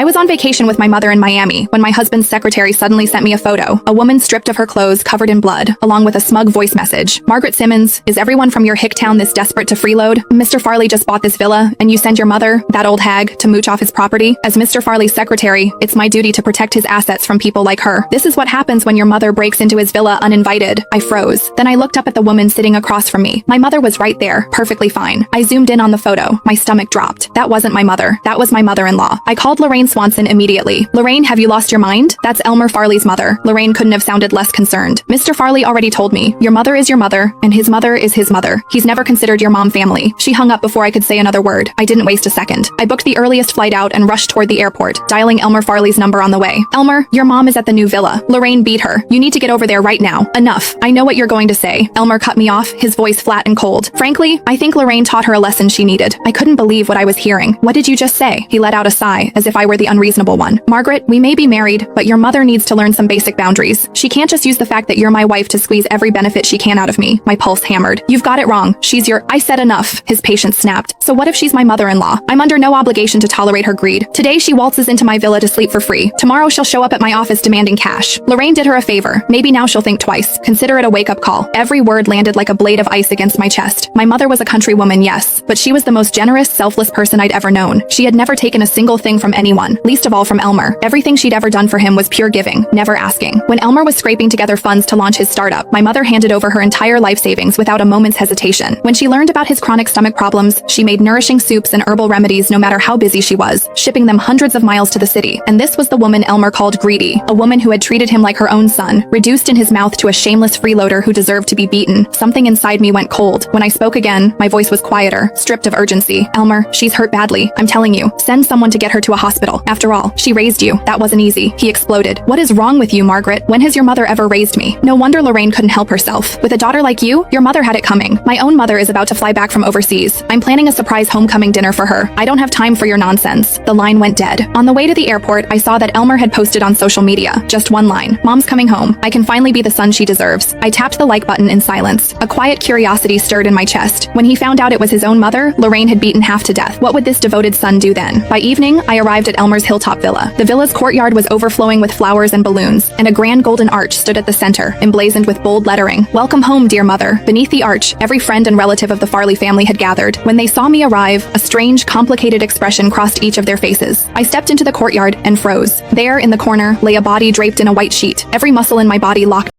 I was on vacation with my mother in Miami when my husband's secretary suddenly sent me a photo, a woman stripped of her clothes covered in blood, along with a smug voice message. Margaret Simmons, is everyone from your hick town this desperate to freeload? Mr. Farley just bought this villa, and you send your mother, that old hag, to mooch off his property? As Mr. Farley's secretary, it's my duty to protect his assets from people like her. This is what happens when your mother breaks into his villa uninvited. I froze. Then I looked up at the woman sitting across from me. My mother was right there, perfectly fine. I zoomed in on the photo. My stomach dropped. That wasn't my mother. That was my mother-in-law. I called Lorraine Swanson immediately. Lorraine, have you lost your mind? That's Elmer Farley's mother. Lorraine couldn't have sounded less concerned. Mr. Farley already told me, your mother is your mother, and his mother is his mother. He's never considered your mom family. She hung up before I could say another word. I didn't waste a second. I booked the earliest flight out and rushed toward the airport, dialing Elmer Farley's number on the way. Elmer, your mom is at the new villa. Lorraine beat her. You need to get over there right now. Enough. I know what you're going to say. Elmer cut me off, his voice flat and cold. Frankly, I think Lorraine taught her a lesson she needed. I couldn't believe what I was hearing. What did you just say? He let out a sigh, as if I were the unreasonable one. Margaret, we may be married, but your mother needs to learn some basic boundaries. She can't just use the fact that you're my wife to squeeze every benefit she can out of me. My pulse hammered. You've got it wrong. She's your— I said enough. His patience snapped. So what if she's my mother-in-law? I'm under no obligation to tolerate her greed. Today she waltzes into my villa to sleep for free. Tomorrow she'll show up at my office demanding cash. Lorraine did her a favor. Maybe now she'll think twice. Consider it a wake-up call. Every word landed like a blade of ice against my chest. My mother was a country woman, yes, but she was the most generous, selfless person I'd ever known. She had never taken a single thing from anyone, least of all from Elmer. Everything she'd ever done for him was pure giving, never asking. When Elmer was scraping together funds to launch his startup, my mother handed over her entire life savings without a moment's hesitation. When she learned about his chronic stomach problems, she made nourishing soups and herbal remedies no matter how busy she was, shipping them hundreds of miles to the city. And this was the woman Elmer called greedy, a woman who had treated him like her own son, reduced in his mouth to a shameless freeloader who deserved to be beaten. Something inside me went cold. When I spoke again, my voice was quieter, stripped of urgency. Elmer, she's hurt badly. I'm telling you, send someone to get her to a hospital. After all, she raised you. That wasn't easy. He exploded. What is wrong with you, Margaret? When has your mother ever raised me? No wonder Lorraine couldn't help herself. With a daughter like you, your mother had it coming. My own mother is about to fly back from overseas. I'm planning a surprise homecoming dinner for her. I don't have time for your nonsense. The line went dead. On the way to the airport, I saw that Elmer had posted on social media. Just one line. Mom's coming home. I can finally be the son she deserves. I tapped the like button in silence. A quiet curiosity stirred in my chest. When he found out it was his own mother, Lorraine had beaten half to death. What would this devoted son do then? By evening, I arrived at Elmer's hilltop villa. The villa's courtyard was overflowing with flowers and balloons, and a grand golden arch stood at the center, emblazoned with bold lettering. Welcome home, dear mother. Beneath the arch, every friend and relative of the Farley family had gathered. When they saw me arrive, a strange, complicated expression crossed each of their faces. I stepped into the courtyard and froze. There, in the corner, lay a body draped in a white sheet, every muscle in my body locked